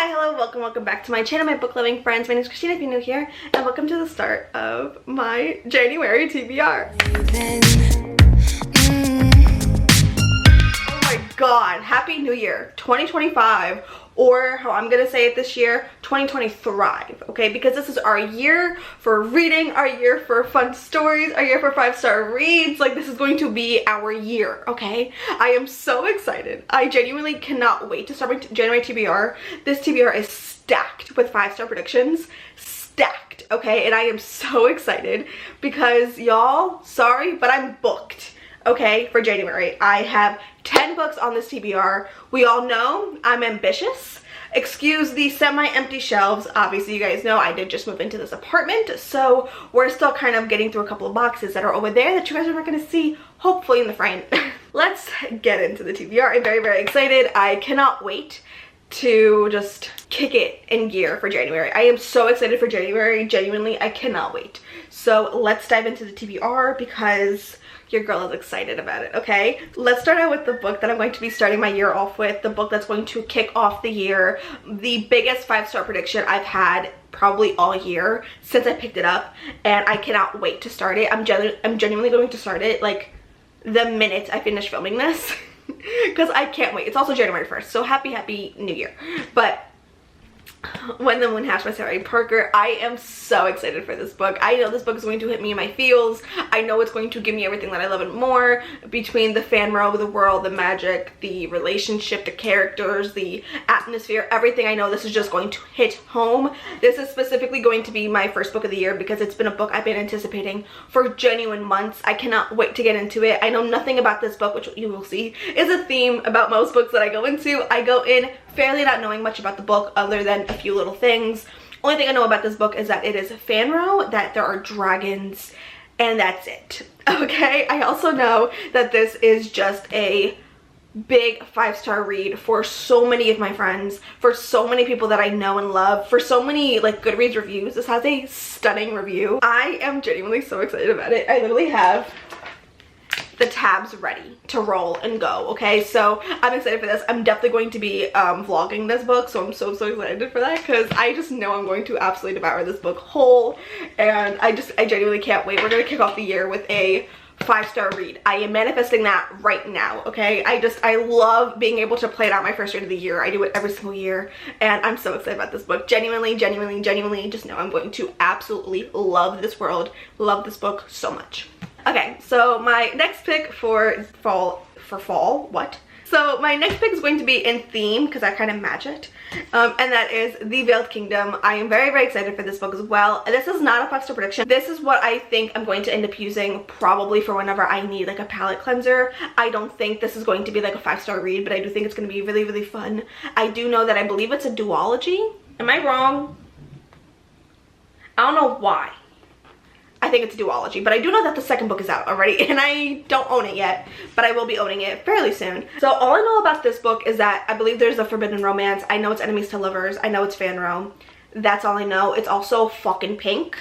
Hi, hello, welcome back to my channel, my book loving friends. My name is Christina if you're new here, and welcome to the start of my January TBR. Oh my god, Happy New Year 2025, or how I'm gonna say it this year, 2020 thrive, okay? Because this is our year for reading, our year for fun stories, our year for 5-star reads. Like, this is going to be our year, okay? I am so excited. I genuinely cannot wait to start my January TBR. This TBR is stacked with 5-star predictions. Stacked, okay? And I am so excited because y'all, sorry, but I'm booked. Okay, for January. I have 10 books on this TBR. We all know I'm ambitious. Excuse the semi-empty shelves. Obviously, you guys know I did just move into this apartment, so we're still kind of getting through a couple of boxes that are over there that you guys are not going to see, hopefully, in the frame. Let's get into the TBR. I'm very excited. I cannot wait to just kick it in gear for January. I am so excited for January. Genuinely, I cannot wait. So let's dive into the TBR because your girl is excited about it, okay? Let's start out with the book that I'm going to be starting my year off with, the book that's going to kick off the year, the biggest 5-star prediction I've had probably all year since I picked it up, and I cannot wait to start it. I'm genuinely going to start it like the minute I finish filming this because I can't wait. It's also January 1st, so happy New Year. But When the Moon Hatched by Sarah Parker, I am so excited for this book. I know this book is going to hit me in my feels. I know it's going to give me everything that I love and more, between the fanro, the world, the magic, the relationship, the characters, the atmosphere, everything. I know this is just going to hit home. This is specifically going to be my first book of the year because it's been a book I've been anticipating for genuine months. I cannot wait to get into it. I know nothing about this book, which you will see is a theme about most books that I go into. I go in fairly not knowing much about the book other than a few little things. Only thing I know about this book is that it is fanro, that there are dragons, and that's it. Okay, I also know that this is just a big 5-star read for so many of my friends, for so many people that I know and love, for so many like Goodreads reviews. This has a stunning review. I am genuinely so excited about it. I literally have the tabs ready to roll and go, okay? So I'm excited for this. I'm definitely going to be vlogging this book, so I'm so excited for that because I just know I'm going to absolutely devour this book whole, and I genuinely can't wait. We're gonna kick off the year with a 5-star read. I am manifesting that right now, okay? I love being able to play it out my first read of the year. I do it every single year, and I'm so excited about this book. Genuinely just know I'm going to absolutely love this world, love this book so much. Okay, so my next pick for fall, So my next pick is going to be in theme because I kind of match it, and that is The Veiled Kingdom. I am very excited for this book as well. This is not a 5-star prediction. This is what I think I'm going to end up using probably for whenever I need like a palette cleanser. I don't think this is going to be like a 5-star read, but I do think it's going to be really fun. I do know that I believe it's a duology. Am I wrong? I don't know why I think it's a duology, but I do know that the second book is out already, and I don't own it yet, but I will be owning it fairly soon. So all I know about this book is that I believe there's a forbidden romance. I know it's enemies to lovers. I know it's fanro. That's all I know. It's also fucking pink,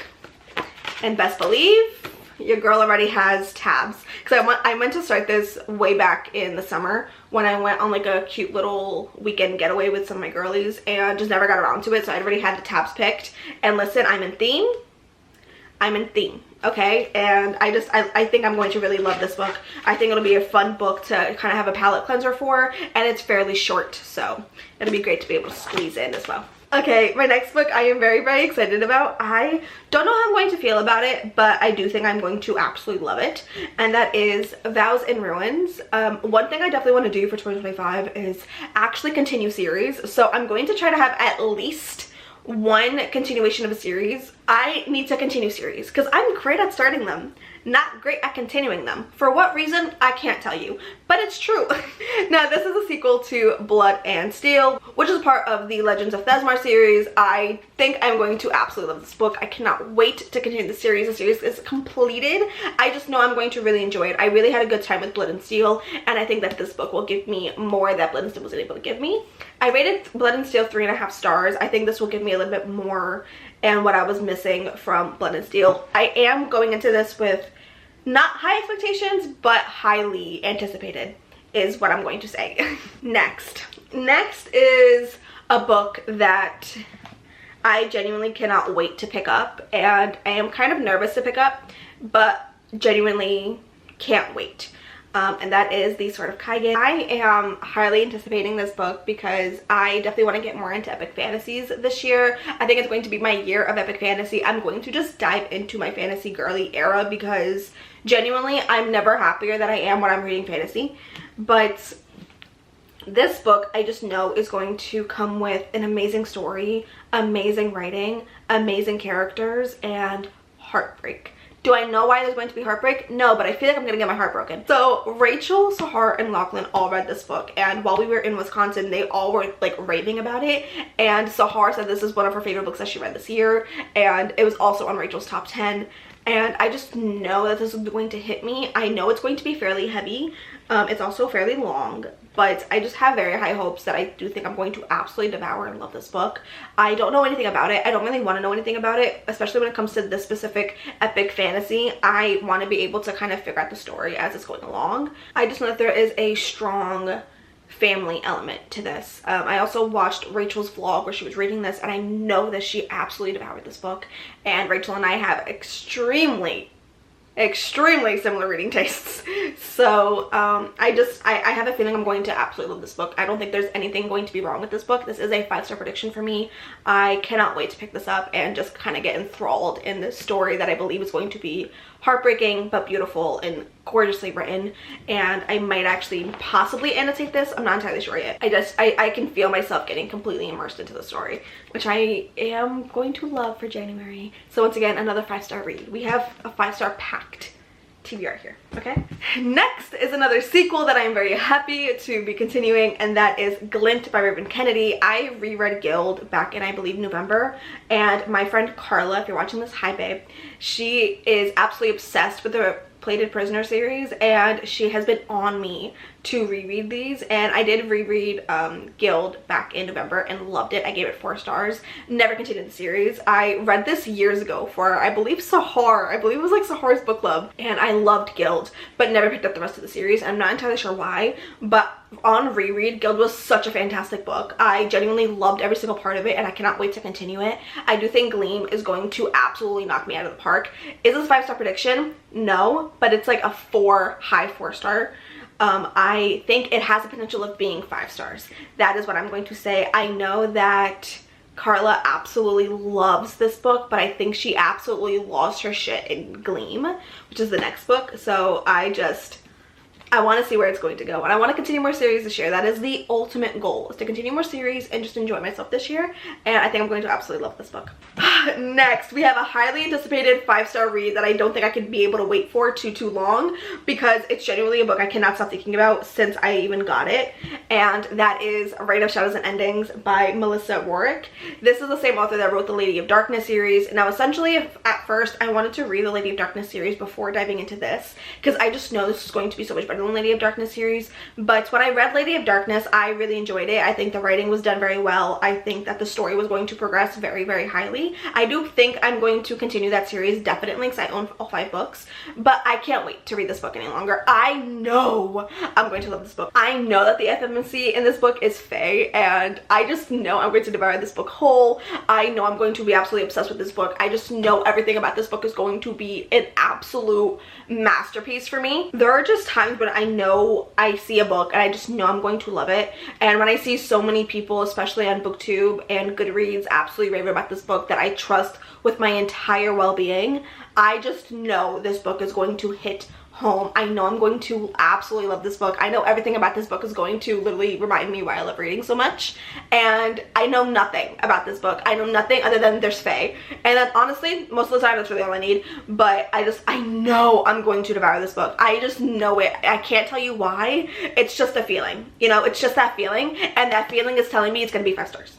and best believe your girl already has tabs, because I meant to start this way back in the summer when I went on like a cute little weekend getaway with some of my girlies, and just never got around to it. So I already had the tabs picked, and listen, I'm in theme, okay? And I think I'm going to really love this book. I think it'll be a fun book to kind of have a palette cleanser for, and it's fairly short, so it'll be great to be able to squeeze in as well. Okay, my next book I am very excited about. I don't know how I'm going to feel about it, but I do think I'm going to absolutely love it, and that is Vows and Ruins. One thing I definitely want to do for 2025 is actually continue series, so I'm going to try to have at least one continuation of a series. I need to continue series because I'm great at starting them, not great at continuing them. For what reason, I can't tell you, but it's true. Now, this is a sequel to Blood and Steel, which is part of the Legends of Thesmar series. I think I'm going to absolutely love this book. I cannot wait to continue the series. The series is completed. I just know I'm going to really enjoy it. I really had a good time with Blood and Steel, and I think that this book will give me more that Blood and Steel wasn't able to give me. I rated Blood and Steel 3.5 stars. I think this will give me a little bit more and what I was missing from Blood and Steel. I am going into this with not high expectations, but highly anticipated is what I'm going to say. Next is a book that I genuinely cannot wait to pick up, and I am kind of nervous to pick up, but genuinely can't wait. And that is The Sword of Kaigen. I am highly anticipating this book because I definitely want to get more into epic fantasies this year. I think it's going to be my year of epic fantasy. I'm going to just dive into my fantasy girly era because genuinely I'm never happier than I am when I'm reading fantasy. But this book I just know is going to come with an amazing story, amazing writing, amazing characters, and heartbreak. Do I know why there's going to be heartbreak? No, but I feel like I'm gonna get my heart broken. So Rachel, Sahar, and Lochlyn all read this book, and while we were in Wisconsin, they all were like raving about it. And Sahar said this is one of her favorite books that she read this year, and it was also on Rachel's top 10. And I just know that this is going to hit me. I know it's going to be fairly heavy. It's also fairly long, but I just have very high hopes that I do think I'm going to absolutely devour and love this book. I don't know anything about it. I don't really want to know anything about it, especially when it comes to this specific epic fantasy. I want to be able to kind of figure out the story as it's going along. I just know that there is a strong family element to this. I also watched Rachel's vlog where she was reading this, and I know that she absolutely devoured this book, and Rachel and I have extremely similar reading tastes. So I have a feeling I'm going to absolutely love this book. I don't think there's anything going to be wrong with this book. This is a 5-star prediction for me. I cannot wait to pick this up and just kind of get enthralled in this story that I believe is going to be heartbreaking but beautiful and gorgeously written. And I might actually possibly annotate this. I'm not entirely sure yet. I can feel myself getting completely immersed into the story, which I am going to love for January. So once again, another 5-star read. We have a 5-star packed TBR here, okay? Next is another sequel that I'm very happy to be continuing, and that is Glint by Raven Kennedy. I reread Guild back in, I believe, November, and my friend Carla, if you're watching this, hi babe, she is absolutely obsessed with the Plated Prisoner series, and she has been on me to reread these. And I did reread Guild back in November and loved it. I gave it 4 stars. Never continued the series. I read this years ago for, I believe, Sahar. I believe it was like Sahar's book club, and I loved Guild but never picked up the rest of the series. I'm not entirely sure why, but on reread, Guild was such a fantastic book. I genuinely loved every single part of it, and I cannot wait to continue it. I do think Gleam is going to absolutely knock me out of the park. Is this a 5-star prediction? No, but it's like a 4, high 4-star. I think it has the potential of being 5 stars. That is what I'm going to say. I know that Carla absolutely loves this book, but I think she absolutely lost her shit in Gleam, which is the next book. So I want to see where it's going to go, and I want to continue more series this year. That is the ultimate goal, is to continue more series and just enjoy myself this year, and I think I'm going to absolutely love this book. Next, we have a highly anticipated 5-star read that I don't think I could be able to wait for too long, because it's genuinely a book I cannot stop thinking about since I even got it, and that is Reign of Shadows and Endings by Melissa Warwick. This is the same author that wrote the Lady of Darkness series. Now, essentially, at first, I wanted to read the Lady of Darkness series before diving into this, because I just know this is going to be so much better than Lady of Darkness series. But when I read Lady of Darkness, I really enjoyed it. I think the writing was done very well. I think that the story was going to progress very highly. I do think I'm going to continue that series, definitely, because I own all 5 books, but I can't wait to read this book any longer. I know I'm going to love this book. I know that the FMC in this book is fae, and I just know I'm going to devour this book whole. I know I'm going to be absolutely obsessed with this book. I just know everything about this book is going to be an absolute masterpiece for me. There are just times when I know I see a book and I just know I'm going to love it, and when I see so many people, especially on BookTube and Goodreads, absolutely rave about this book that I trust with my entire well-being, I just know this book is going to hit home. I know I'm going to absolutely love this book. I know everything about this book is going to literally remind me why I love reading so much, and I know nothing about this book. I know nothing other than there's fae, and then honestly most of the time that's really all I need. But I know I'm going to devour this book. I just know it. I can't tell you why. It's just a feeling, you know, it's just that feeling, and that feeling is telling me it's gonna be 5 stars.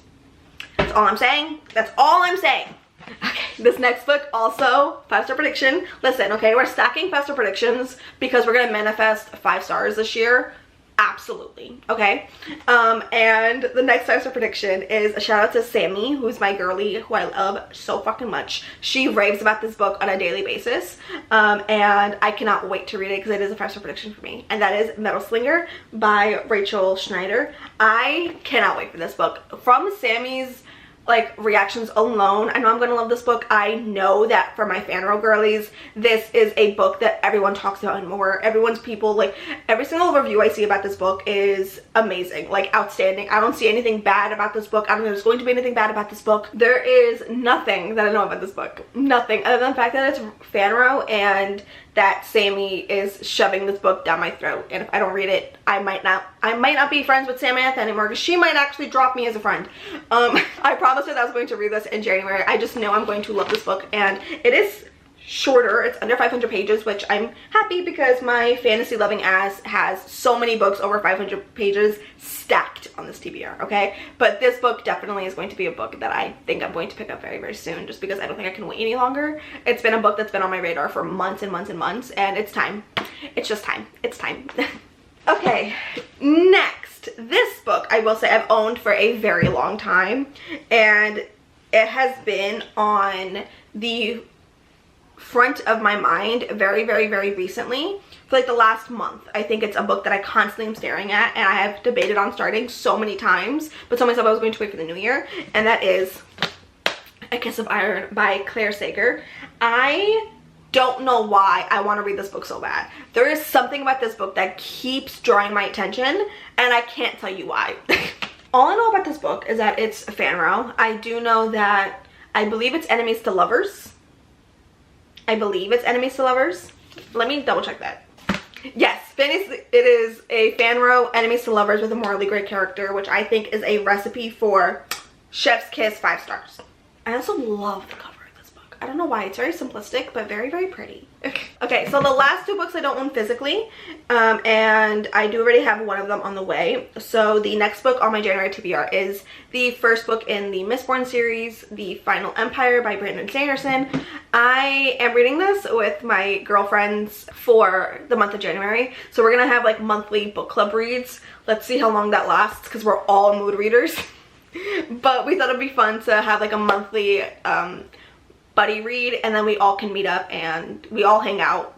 That's all I'm saying. That's all I'm saying. Okay, this next book also 5-star prediction. Listen, okay, we're stacking 5-star predictions because we're gonna manifest 5 stars this year. Absolutely. Okay. And the next 5-star prediction is a shout out to Sammy, who's my girly, who I love so fucking much. She raves about this book on a daily basis, and I cannot wait to read it because it is a 5-star prediction for me, and that is Metal Slinger by Rachel Schneider. I cannot wait for this book. From Sammy's like reactions alone, I know I'm gonna love this book. I know that for my fanro girlies, this is a book that everyone talks about and more. Everyone's people, like every single review I see about this book is amazing, like outstanding. I don't see anything bad about this book. I don't think there's going to be anything bad about this book. There is nothing that I know about this book. Nothing other than the fact that it's fanro and that Sammy is shoving this book down my throat, and if I don't read it, I might not be friends with Samantha anymore because she might actually drop me as a friend. I promised her that I was going to read this in January. I just know I'm going to love this book, and it is shorter. It's under 500 pages, which I'm happy because my fantasy loving ass has so many books over 500 pages stacked on this TBR, okay? But this book definitely is going to be a book that I think I'm going to pick up very, very soon, just because I don't think I can wait any longer. It's been a book that's been on my radar for months and months and months, and it's time. It's just time. It's time. Okay, next, this book I will say I've owned for a very long time, and it has been on the front of my mind very, very, very recently. For like the last month, I think it's a book that I constantly am staring at, and I have debated on starting so many times, but told myself I was going to wait for the new year, and that is A Kiss of Iron by Claire Sager. I don't know why I want to read this book so bad. There is something about this book that keeps drawing my attention, and I can't tell you why. All I know about this book is that it's fanro. I do know that I believe it's enemies to lovers. I believe it's enemies to lovers. Let me double check that. Yes, it is a fanro enemies to lovers with a morally great character, which I think is a recipe for chef's kiss 5 stars. I also love the cover of this book. I don't know why. It's very simplistic, but very, very pretty. Okay, so the last 2 books I don't own physically, and I do already have one of them on the way. So the next book on my January TBR is the first book in the Mistborn series, The Final Empire by Brandon Sanderson. I am reading this with my girlfriends for the month of January, so we're gonna have like monthly book club reads. Let's see how long that lasts because we're all mood readers. But we thought it'd be fun to have like a monthly buddy read, and then we all can meet up and we all hang out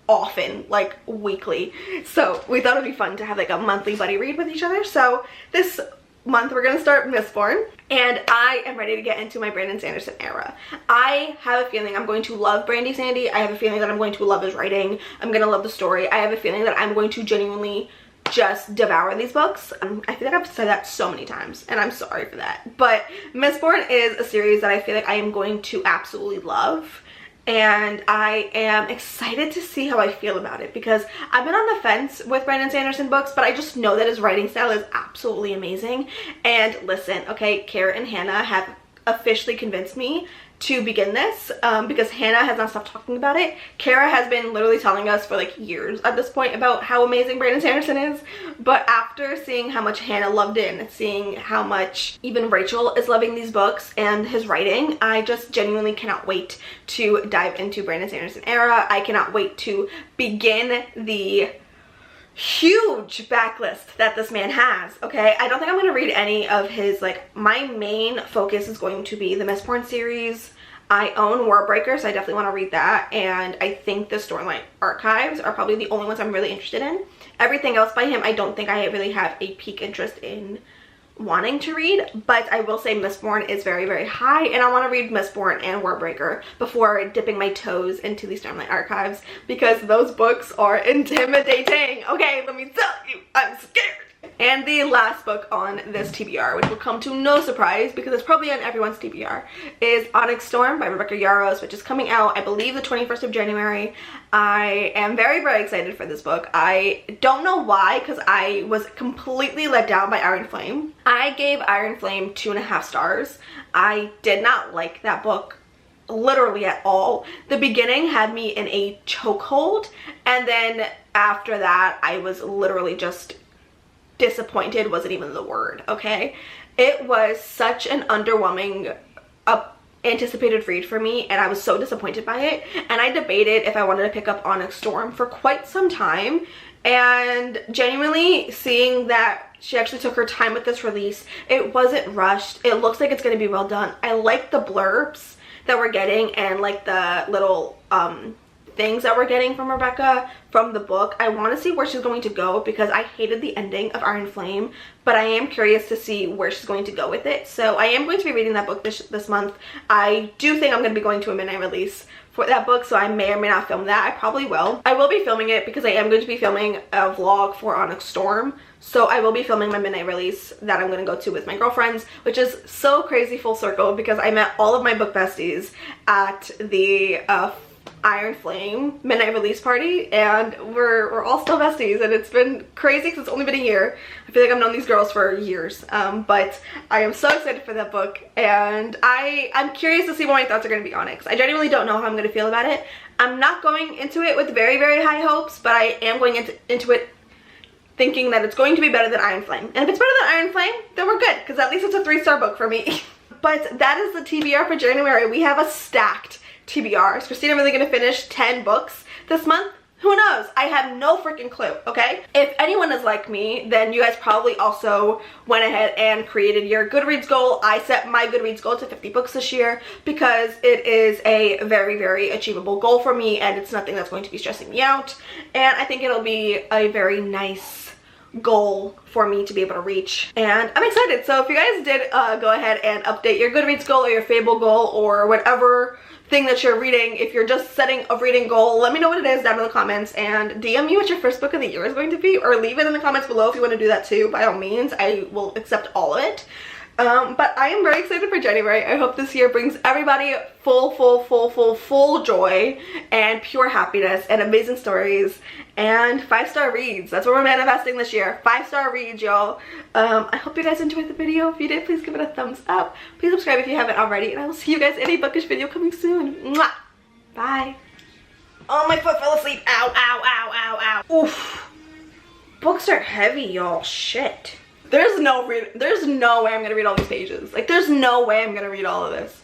often, like weekly. So we thought it'd be fun to have like a monthly buddy read with each other. So this month we're gonna start Mistborn, and I am ready to get into my Brandon Sanderson era. I have a feeling I'm going to love Brandy Sandy. I have a feeling that I'm going to love his writing. I'm gonna love the story. I have a feeling that I'm going to genuinely just devour these books. I feel like I've said that so many times, and I'm sorry for that. But Mistborn is a series that I feel like I am going to absolutely love, and I am excited to see how I feel about it because I've been on the fence with Brandon Sanderson books, but I just know that his writing style is absolutely amazing. And listen, okay, Kara and Hannah have officially convinced me to begin this because Hannah has not stopped talking about it. Kara has been literally telling us for like years at this point about how amazing Brandon Sanderson is, but after seeing how much Hannah loved it and seeing how much even Rachel is loving these books and his writing, I just genuinely cannot wait to dive into Brandon Sanderson era. I cannot wait to begin the huge backlist that this man has. Okay, I don't think I'm going to read any of his, like, my main focus is going to be the Mistborn series. I own Warbreaker, so I definitely want to read that, and I think the Storyline Archives are probably the only ones I'm really interested in. Everything else by him I don't think I really have a peak interest in wanting to read, but I will say Mistborn is very, very high, and I want to read Mistborn and Warbreaker before dipping my toes into the Stormlight Archives because those books are intimidating. Okay, let me tell you, I'm scared. And the last book on this TBR, which will come to no surprise because it's probably on everyone's TBR, is Onyx Storm by Rebecca Yarros, which is coming out, I believe, the 21st of January. I am very, very excited for this book. I don't know why, because I was completely let down by Iron Flame. I gave Iron Flame 2.5 stars. I did not like that book literally at all. The beginning had me in a chokehold, and then after that I was literally just disappointed wasn't even the word. Okay, it was such an underwhelming anticipated read for me, and I was so disappointed by it, and I debated if I wanted to pick up Onyx Storm for quite some time, and genuinely seeing that she actually took her time with this release. It wasn't rushed. It looks like it's going to be well done. I like the blurbs that we're getting and like the little things that we're getting from Rebecca from the book. I want to see where she's going to go because I hated the ending of Iron Flame, but I am curious to see where she's going to go with it. So I am going to be reading that book this month. I do think I'm going to be going to a midnight release for that book, so I may or may not film that. I probably will. I will be filming it because I am going to be filming a vlog for Onyx Storm. So I will be filming my midnight release that I'm going to go to with my girlfriends, which is so crazy full circle because I met all of my book besties at the Iron Flame midnight release party, and we're all still besties, and it's been crazy because it's only been a year. I feel like I've known these girls for years, but I am so excited for that book, and I'm curious to see what my thoughts are going to be on it because I genuinely don't know how I'm going to feel about it. I'm not going into it with very, very high hopes, but I am going into it thinking that it's going to be better than Iron Flame, and if it's better than Iron Flame, then we're good because at least it's a 3-star book for me. But that is the TBR for January. We have a stacked TBR. Is Christina really gonna finish 10 books this month? Who knows? I have no freaking clue, okay? If anyone is like me, then you guys probably also went ahead and created your Goodreads goal. I set my Goodreads goal to 50 books this year because it is a very, very achievable goal for me, and it's nothing that's going to be stressing me out. And I think it'll be a very nice goal for me to be able to reach, and I'm excited. So if you guys did go ahead and update your Goodreads goal or your Fable goal or whatever thing that you're reading, if you're just setting a reading goal, let me know what it is down in the comments, and DM me what your first book of the year is going to be, or leave it in the comments below if you want to do that too. By all means, I will accept all of it. But I am very excited for January. I hope this year brings everybody full joy and pure happiness and amazing stories and 5-star reads. That's what we're manifesting this year. 5-star reads, y'all. I hope you guys enjoyed the video. If you did, please give it a thumbs up. Please subscribe if you haven't already, and I will see you guys in a bookish video coming soon. Mwah! Bye. Oh, my foot fell asleep. Ow, ow, ow, ow, ow. Oof. Books are heavy, y'all. Shit. There's no way I'm gonna read all these pages. Like, there's no way I'm gonna read all of this.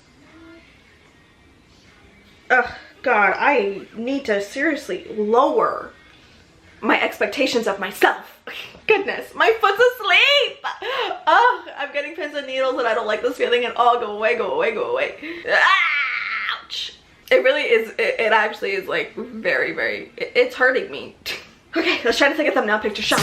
Ugh, God, I need to seriously lower my expectations of myself. Goodness, my foot's asleep. Oh, I'm getting pins and needles and I don't like this feeling at all. Go away, go away, go away. Ouch. It really is, it actually is like very, very, it's hurting me. Okay, let's try to take a thumbnail picture shot.